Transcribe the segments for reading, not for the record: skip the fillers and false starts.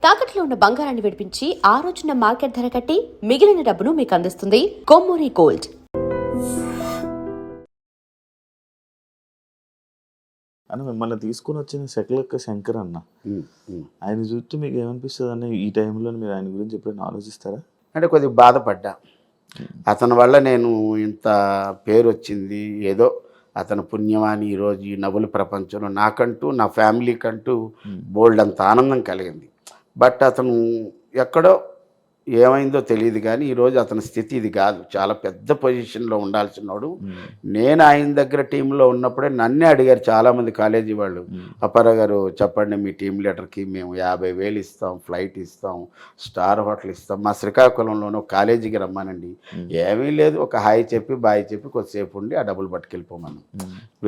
తాకట్లో ఉన్న బంగారాన్ని విడిపించి ఆ రోజున మార్కెట్ ధర కట్టి మిగిలిన డబ్బును మీకు అందిస్తుంది కొమ్మూరి గోల్డ్. అని మిమ్మల్ని తీసుకుని వచ్చిన శకలక్క శంకర్ అన్న, ఆయన చూస్తే మీకు ఏమనిపిస్తుంది అన్న? ఈ టైంలో మీరు ఆయన గురించి ఎప్పుడైనా ఆలోచిస్తారా? అంటే కొద్దిగా బాధపడ్డా. అతని వల్ల నేను ఇంత పేరు వచ్చింది, ఏదో అతని పుణ్యమాని ఈరోజు ఈ నవ్వుల ప్రపంచంలో నాకంటూ నా ఫ్యామిలీకంటూ బోల్డ్ అంత ఆనందం కలిగింది. బట్ అతను ఎక్కడో ఏమైందో తెలియదు కానీ ఈరోజు అతని స్థితి ఇది కాదు. చాలా పెద్ద పొజిషన్లో ఉండాల్సినవాడు. నేను ఆయన దగ్గర టీంలో ఉన్నప్పుడే నన్నే అడిగారు చాలామంది కాలేజీ వాళ్ళు, అప్పారావు గారు చెప్పండి మీ టీం లీడర్కి మేము 50,000 ఇస్తాం, ఫ్లైట్ ఇస్తాం, స్టార్ హోటల్ ఇస్తాం, మా శ్రీకాకుళంలోనూ కాలేజీకి రమ్మానండి. ఏమీ లేదు, ఒక హాయ్ చెప్పి బాయ్ చెప్పి కొద్దిసేపు ఉండి ఆ డబ్బులు పట్టుకెళ్ళిపోమను.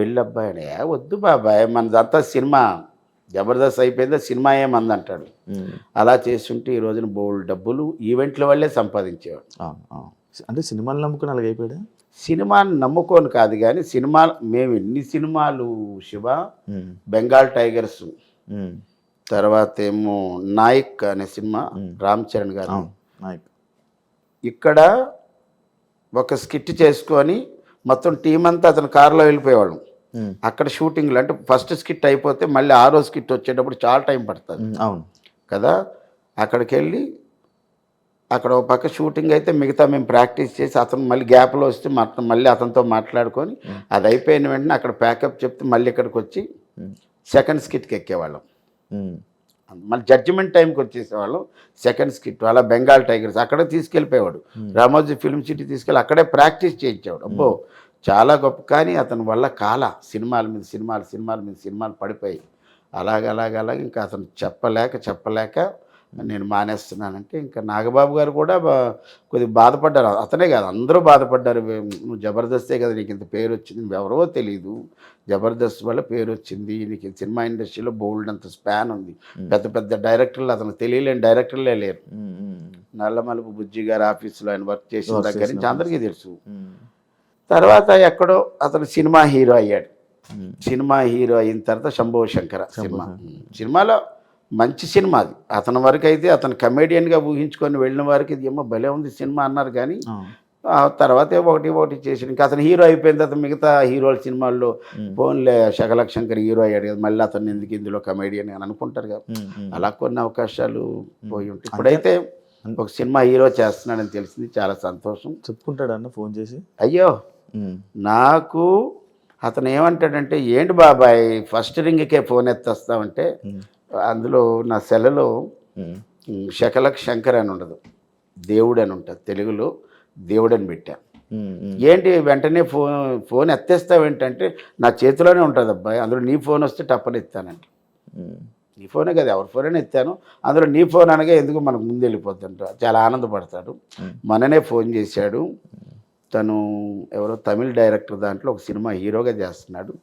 వెళ్ళి అబ్బాయి అని, వద్దు బాబాయ్ మనదంతా సినిమా, జబర్దస్త్ అయిపోయిందో సినిమా ఏమంది అంటాడు. అలా చేస్తుంటే ఈ రోజున బోల్డ్ డబ్బులు ఈవెంట్ల వల్లే సంపాదించేవాడు. అంటే సినిమాలు నమ్ముకుని అలాగ అయిపోయాడా? సినిమాని నమ్ముకోను కాదు కానీ సినిమా మేము ఎన్ని సినిమాలు శివ, బెంగాల్ టైగర్స్, తర్వాత ఏమో నాయక్ అనే సినిమా రామ్ చరణ్ గారు, ఇక్కడ ఒక స్కిట్ చేసుకొని మొత్తం టీం అంతా అతను కారులో వెళ్ళిపోయేవాళ్ళం. అక్కడ షూటింగ్లు అంటే ఫస్ట్ స్కిట్ అయిపోతే మళ్ళీ ఆరో స్కిట్ వచ్చేటప్పుడు చాలా టైం పడుతుంది. అవును కదా. అక్కడికి వెళ్ళి అక్కడ ఒక పక్క షూటింగ్ అయితే మిగతా మేము ప్రాక్టీస్ చేసి అతను మళ్ళీ గ్యాప్లో వస్తే మళ్ళీ అతనితో మాట్లాడుకొని అది అయిపోయిన వెంటనే అక్కడ ప్యాకప్ చెప్తే మళ్ళీ ఇక్కడికి వచ్చి సెకండ్ స్కిట్కి ఎక్కేవాళ్ళం. మళ్ళీ జడ్జిమెంట్ టైంకి వచ్చేసేవాళ్ళం. సెకండ్ స్కిట్ అలా బెంగాల్ టైగర్స్ అక్కడే తీసుకెళ్ళిపోయేవాడు. రామోజీ ఫిల్మ్ సిటీ తీసుకెళ్ళి అక్కడే ప్రాక్టీస్ చేయించేవాడు. అబ్బో చాలా గొప్ప. కానీ అతని వల్ల సినిమాల మీద సినిమాలు పడిపోయి అలాగ ఇంకా అతను చెప్పలేక నేను మానేస్తున్నానంటే ఇంకా నాగబాబు గారు కూడా కొద్దిగా బాధపడ్డారు. అతనే కాదు అందరూ బాధపడ్డారు. నువ్వు జబర్దస్తే కదా నీకు ఇంత పేరు వచ్చింది, ఎవరో తెలియదు, జబర్దస్త్ వల్ల పేరు వచ్చింది, నీకు సినిమా ఇండస్ట్రీలో బోల్డ్ అంత స్పాన్ ఉంది, పెద్ద పెద్ద డైరెక్టర్లు అతను తెలియలేని డైరెక్టర్లే లేరు. నల్లమలుపు బుజ్జి గారి ఆఫీసులో ఆయన వర్క్ చేసిన దగ్గర నుంచి అందరికీ తెలుసు. తర్వాత ఎక్కడో అతను సినిమా హీరో అయ్యాడు. సినిమా హీరో అయిన తర్వాత శంభో శంకర సినిమాలో మంచి సినిమా అది. అతని వరకు అయితే అతను కమేడియన్గా ఊహించుకొని వెళ్ళిన వారికి ఇది ఏమో భలే ఉంది సినిమా అన్నారు. కానీ తర్వాత ఒకటి చేసాడు. ఇంకా అతను హీరో అయిపోయిన తర్వాత మిగతా హీరోల సినిమాల్లో ఫోన్లే శకలక్ శంకర్ హీరో అయ్యాడు కదా, మళ్ళీ అతను ఎందుకు ఇందులో కమేడియన్ అని అనుకుంటారు కదా. అలా కొన్ని అవకాశాలు పోయి ఉంటాయి. ఇప్పుడైతే ఒక సినిమా హీరో చేస్తున్నాడని తెలిసింది, చాలా సంతోషం. చెప్పుకుంటాడు అన్న ఫోన్ చేసి, అయ్యో నాకు అతను ఏమంటాడంటే, ఏంటి బాబాయ్ ఫస్ట్ రింగ్కే ఫోన్ ఎత్తేస్తామంటే అందులో నా సెలలో శకలక్ శంకర్ అని ఉండదు, దేవుడు అని ఉంటుంది. తెలుగులో దేవుడు అని పెట్టా. ఏంటి వెంటనే ఫోన్ ఎత్తేస్తావేంటంటే, నా చేతిలోనే ఉంటుంది అబ్బాయి, అందులో నీ ఫోన్ వస్తే టప్పని ఎత్తానంట. నీ ఫోనే కదా, ఎవరి ఫోన్ అయినా ఎత్తాను, అందులో నీ ఫోన్ అనగా ఎందుకు మనకు ముందు వెళ్ళిపోతుంట. చాలా ఆనందపడతాడు. మననే ఫోన్ చేశాడు. తను ఎవరో తమిళ డైరెక్టర్ దాంట్లో ఒక సినిమా హీరోగా చేస్తున్నాడు.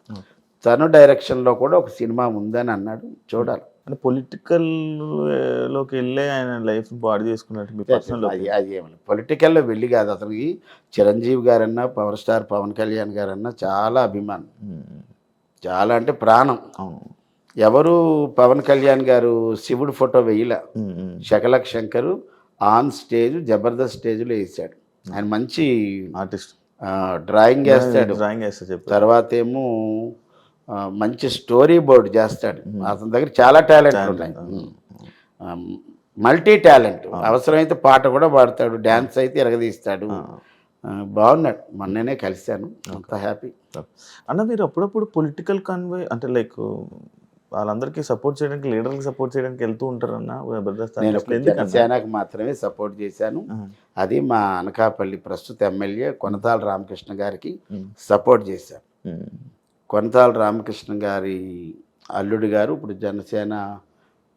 తను డైరెక్షన్లో కూడా ఒక సినిమా ఉందని అన్నాడు. చూడాలి. అంటే పొలిటికల్లోకి వెళ్ళి ఆయన లైఫ్ పాడు చేసుకున్నట్టు అది ఏమన్నా పొలిటికల్లో వెళ్ళి కాదు. అతనికి చిరంజీవి గారన్నా, పవర్ స్టార్ పవన్ కళ్యాణ్ గారన్నా చాలా అభిమానం, చాలా అంటే ప్రాణం. ఎవరు పవన్ కళ్యాణ్ గారు శివుడు ఫోటో వేయలే, శకలక్ శంకరు ఆన్ స్టేజ్ జబర్దస్త్ స్టేజ్లో వేసాడు. ఆయన మంచి ఆర్టిస్ట్, డ్రాయింగ్ వేస్తాడు. తర్వాత ఏమో మంచి స్టోరీ బోర్డ్ చేస్తాడు. అతని దగ్గర చాలా టాలెంట్ ఉన్నాయి, మల్టీ టాలెంట్. అవసరమైతే పాట కూడా పాడతాడు, డ్యాన్స్ అయితే ఎరగదీస్తాడు. బాగున్నాడు. మొన్ననే కలిశాను, అంత హ్యాపీ. అన్న మీరు అప్పుడప్పుడు పొలిటికల్ కాన్వే అంటే లైక్ వాళ్ళందరికీ సపోర్ట్ చేయడానికి, లీడర్కి సపోర్ట్ చేయడానికి వెళ్తూ ఉంటారన్న? నేను జనసేనకు మాత్రమే సపోర్ట్ చేశాను. అది మా అనకాపల్లి ప్రస్తుత ఎమ్మెల్యే కొనతాల రామకృష్ణ గారికి సపోర్ట్ చేశాను. కొనతాల రామకృష్ణ గారి అల్లుడు గారు ఇప్పుడు జనసేన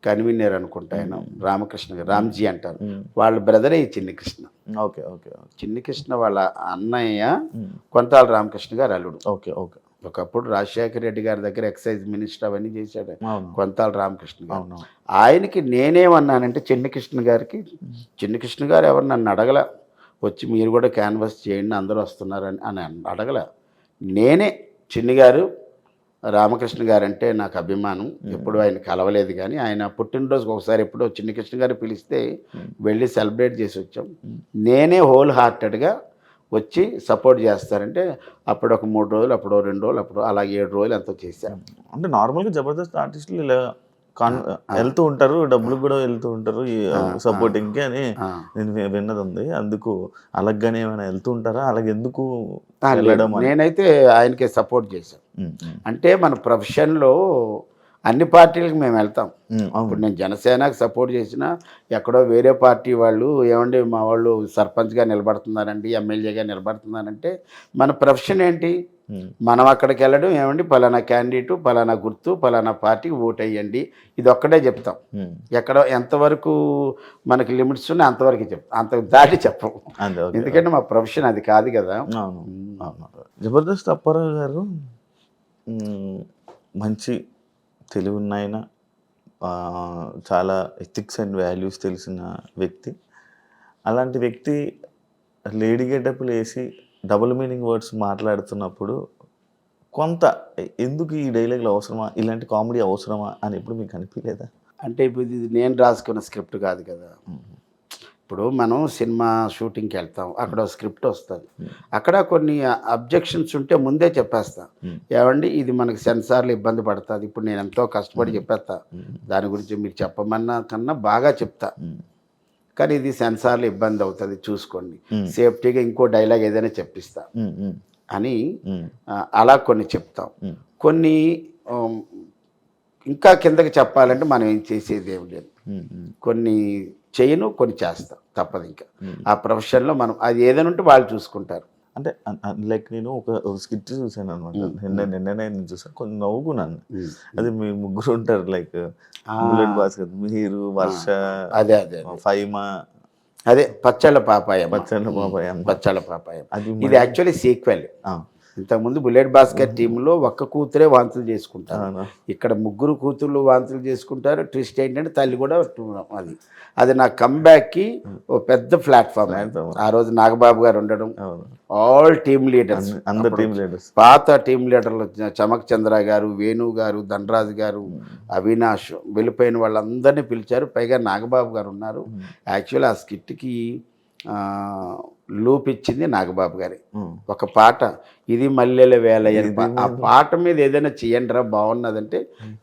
కన్వీనర్ అనుకుంటా, ఆయన రామకృష్ణ గారు, రామ్జీ అంటారు. వాళ్ళ బ్రదరే ఈ చిన్ని కృష్ణ. Okay okay. చిన్ని కృష్ణ వాళ్ళ అన్నయ్య కొనతాల రామకృష్ణ గారు అల్లుడు. Okay okay. ఒకప్పుడు రాజశేఖర రెడ్డి గారి దగ్గర ఎక్సైజ్ మినిస్టర్ అవన్నీ చేశాడు కొనతాల రామకృష్ణ గారు. ఆయనకి నేనేమన్నానంటే చిన్ని కృష్ణ గారు ఎవరు నన్ను అడగల, వచ్చి మీరు కూడా క్యాన్వాస్ చేయండి అందరూ వస్తున్నారని అని అడగల. నేనే చిన్ని గారు రామకృష్ణ గారు అంటే నాకు అభిమానం. ఎప్పుడు ఆయన కలవలేదు కానీ ఆయన పుట్టినరోజుకి ఒకసారి ఎప్పుడో చిన్ని కృష్ణ గారు పిలిస్తే వెళ్ళి సెలబ్రేట్ చేసి వచ్చాం. నేనే హోల్ హార్టెడ్గా వచ్చి సపోర్ట్ చేస్తారంటే అప్పుడు ఒక 3 రోజులు, అప్పుడు 2 రోజులు, అప్పుడు అలా 7 రోజులు ఎంతో చేశాను. అంటే నార్మల్గా జబర్దస్త్ ఆర్టిస్టులు ఇలా వెళ్తూ ఉంటారు, డబ్బులు కూడా వెళ్తూ ఉంటారు సపోర్టింగ్కి అని నేను విన్నది ఉంది. అందుకు అలాగనే ఏమైనా వెళ్తూ ఉంటారా? అలాగే ఎందుకు వెళ్ళడం? నేనైతే ఆయనకే సపోర్ట్ చేశాను. అంటే మన ప్రొఫెషన్లో అన్ని పార్టీలకు మేము వెళ్తాం. ఇప్పుడు నేను జనసేనకు సపోర్ట్ చేసిన ఎక్కడో వేరే పార్టీ వాళ్ళు ఏమండి మా వాళ్ళు సర్పంచ్గా నిలబడుతున్నారండి, ఎమ్మెల్యేగా నిలబడుతున్నారంటే మన ప్రొఫెషన్ ఏంటి? మనం అక్కడికి వెళ్ళడం ఏమండి పలానా క్యాండిడేటు, పలానా గుర్తు, పలానా పార్టీకి ఓటు వేయండి, ఇది ఒక్కటే చెప్తాం. ఎక్కడ ఎంతవరకు మనకి లిమిట్స్ ఉన్నాయి అంతవరకు చెప్తాం, అంత దాటి చెప్పం. ఎందుకంటే మా ప్రొఫెషన్ అది కాదు కదా. జబర్దస్త్ అప్పారావు గారు మంచి తెలివి ఉన్నాయన, చాలా ఎథిక్స్ అండ్ వాల్యూస్ తెలిసిన వ్యక్తి. అలాంటి వ్యక్తి లేడీ గెటప్లు వేసి డబుల్ మీనింగ్ వర్డ్స్ మాట్లాడుతున్నప్పుడు కొంత ఎందుకు ఈ డైలాగులు అవసరమా, ఇలాంటి కామెడీ అవసరమా అని ఎప్పుడు మీకు అనిపించలేదా? అంటే ఇప్పుడు ఇది నేను రాసుకున్న స్క్రిప్ట్ కాదు కదా. ఇప్పుడు మనం సినిమా షూటింగ్కి వెళ్తాం, అక్కడ స్క్రిప్ట్ వస్తుంది, అక్కడ కొన్ని అబ్జెక్షన్స్ ఉంటే ముందే చెప్పేస్తా. ఏమండి ఇది మనకి సెన్సార్లు ఇబ్బంది పడుతుంది, ఇప్పుడు నేను ఎంతో కష్టపడి చెప్పేస్తా, దాని గురించి మీరు చెప్పమన్నా కన్నా బాగా చెప్తా, కానీ ఇది సెన్సార్లు ఇబ్బంది అవుతుంది చూసుకోండి, సేఫ్టీగా ఇంకో డైలాగ్ ఏదైనా చెప్పిస్తా అని అలా కొన్ని చెప్తాం. కొన్ని ఇంకా కిందకి చెప్పాలంటే మనం ఏం చేసేది ఏం లేదు, కొన్ని చేయను కొన్ని చేస్తాం, తప్పదు. ఇంకా ఆ ప్రొఫెషన్లో మనం అది ఏదైనా ఉంటే వాళ్ళు చూసుకుంటారు. అంటే లైక్ నేను ఒక స్కిట్ చూసాను అనమాట, నిన్ననే నేను చూసాను, కొంచెం నవ్వుకున్నాను. అది మీ ముగ్గురు ఉంటారు, లైక్ బుల్లెట్ భాస్కర్, మీరు, వర్ష, అదే ఫైమా, అదే పచ్చళ్ళ పాపాయం. ఇది యాక్చువల్లీ సీక్వెల్. ఇంతకుముందు బుల్లెట్ భాస్కర్ టీంలో ఒక్క కూతురే వాంతులు చేసుకుంటారు, ఇక్కడ ముగ్గురు కూతుర్లు వాంతులు చేసుకుంటారు. ట్విస్ట్ ఏంటంటే తల్లి కూడా అది నా కంబ్యాక్కి ఓ పెద్ద ప్లాట్ఫామ్. ఆ రోజు నాగబాబు గారు ఉండడం, ఆల్ టీమ్ లీడర్స్, పాత టీమ్ లీడర్లు చమక్ చంద్ర గారు, వేణు గారు, ధనరాజు గారు, అవినాష్, వెళ్ళిపోయిన వాళ్ళందరినీ పిలిచారు. పైగా నాగబాబు గారు ఉన్నారు. యాక్చువల్లీ ఆ స్కిట్కి లూప్ ఇచ్చింది నాగబాబు గారి ఒక పాట, ఇది మల్లెల వేలయ్య. ఆ పాట మీద ఏదైనా చేయండి రా బాగున్నదంటే,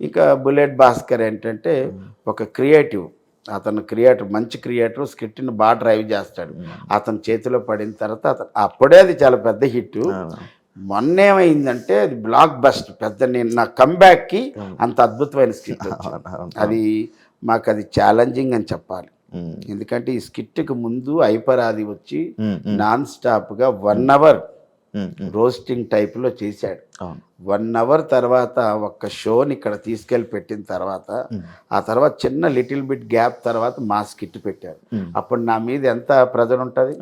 ఇక బుల్లెట్ భాస్కర్ ఏంటంటే ఒక క్రియేటివ్, అతను క్రియేటర్, మంచి క్రియేటర్, స్క్రిప్ట్ని బాగా డ్రైవ్ చేస్తాడు. అతని చేతిలో పడిన తర్వాత అప్పుడే అది చాలా పెద్ద హిట్. మొన్న ఏమైందంటే అది బ్లాక్ బస్ట్ పెద్ద. నేను నా కంబ్యాక్కి అంత అద్భుతమైన స్క్రిప్ట్ అది మాకు అది ఛాలెంజింగ్ అని చెప్పాలి. ఎందుకంటే ఈ స్కిట్కి ముందు ఐపరాది వచ్చి నాన్ స్టాప్గా 1 hour రోస్టింగ్ టైప్లో చేశాడు. 1 hour తర్వాత ఒక్క షోని ఇక్కడ తీసుకెళ్ళి పెట్టిన తర్వాత, ఆ తర్వాత చిన్న లిటిల్ బిట్ గ్యాప్ తర్వాత మా స్కిట్ పెట్టారు. అప్పుడు నా మీద ఎంత ప్రెజర్ ఉంటుంది.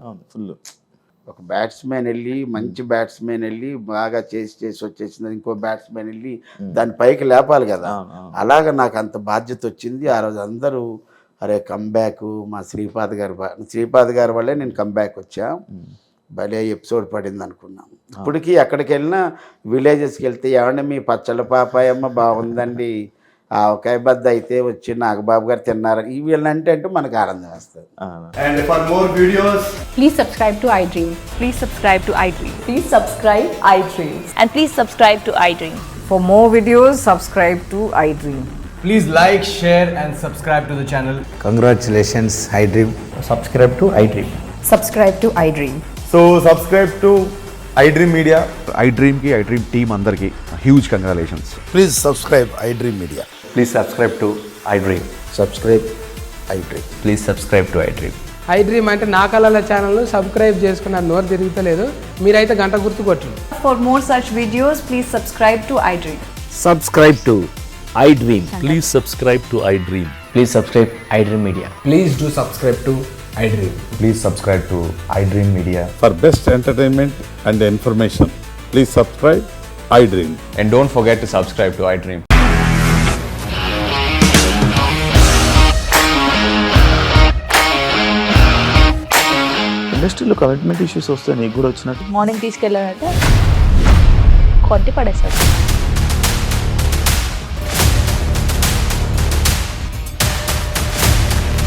ఒక బ్యాట్స్మెన్ వెళ్ళి, మంచి బ్యాట్స్మెన్ వెళ్ళి బాగా చేసి వచ్చేసింది, ఇంకో బ్యాట్స్మెన్ వెళ్ళి దాని పైకి లేపాలి కదా. అలాగ నాకు అంత బాధ్యత వచ్చింది. ఆ రోజు అందరూ అరే కంబ్యాక్ మా శ్రీపాద్ గారి వల్లే నేను కంబ్యాక్ వచ్చా, భలే ఎపిసోడ్ పడింది అనుకున్నాం. ఇప్పటికీ ఎక్కడికి వెళ్ళినా విలేజెస్కి వెళ్తే ఏమంటే మీ పచ్చళ్ళ పాపాయమ్మ బాగుందండి, ఆ ఒకే బద్ద అయితే వచ్చి నాగబాబు గారు తిన్నారు, ఇవి అంటే మనకు ఆనందం వస్తుంది. And for more videos, please subscribe to iDream. Please subscribe to iDream. Please subscribe iDream. And please subscribe to iDream. For more videos, subscribe to iDream. please like, share and subscribe to the channel. Congratulations, iDream. Subscribe to iDream. Subscribe to iDream. So subscribe to iDream Media. iDream ki iDream team andarki huge congratulations. Please subscribe iDream Media. Please subscribe to iDream. Subscribe iDream. Please subscribe to iDream. iDream అంటే నా కళల channel subscribe చేసుకున్న నోరు తిరుగుతలేదు, మీరైతే గంట గుర్తు కొట్టండి. For more such videos, please subscribe to iDream. Subscribe to iDream. Please subscribe to iDream. Please subscribe iDream Media. Please do subscribe to iDream. Please subscribe to iDream Media. For best entertainment and information, please subscribe iDream. And don't forget to subscribe to iDream. ఇండస్ట్రీలో commitment issues వస్తే నీకు కూడా వచ్చినట్టు? Morning తీసుకెళ్ళాలంటే కొట్టి పడేస్తాడు.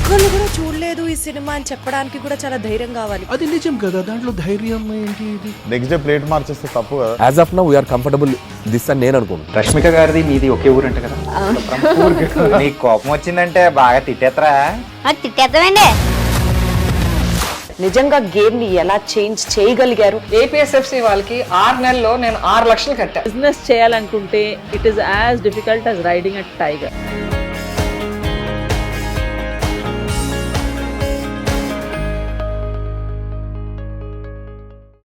ఒక్కళ్ళు కూడా చూడలేదు ఈ సినిమా అని చెప్పడానికి కూడా చాలా ధైర్యం కావాలి. అది నిజం కదా, దాంట్లో ధైర్యం ఏంటి? ఇది నెక్స్ట్ డే ప్లేట్ మార్చేస్తే తప్పు కదా. As of now we are comfortable this అని నేను అనుకుంటున్నాను. రష్మిక గారిది మీది ఒకే ఊరు అంట కదా. నీకు కోపం వచ్చిందంటే బాగా తిట్టేత్తరా? తిట్టేద్దామండి. నిజంగా గేమ్ ని ఎలా చేంజ్ చేయగలిగారు? ఏపీఎస్ఎఫ్సి వాళ్ళకి 6 నెలల్లో నేను 6 లక్షలు కట్టా. బిజినెస్ చేయాలనుకుంటే it is as difficult as riding a tiger.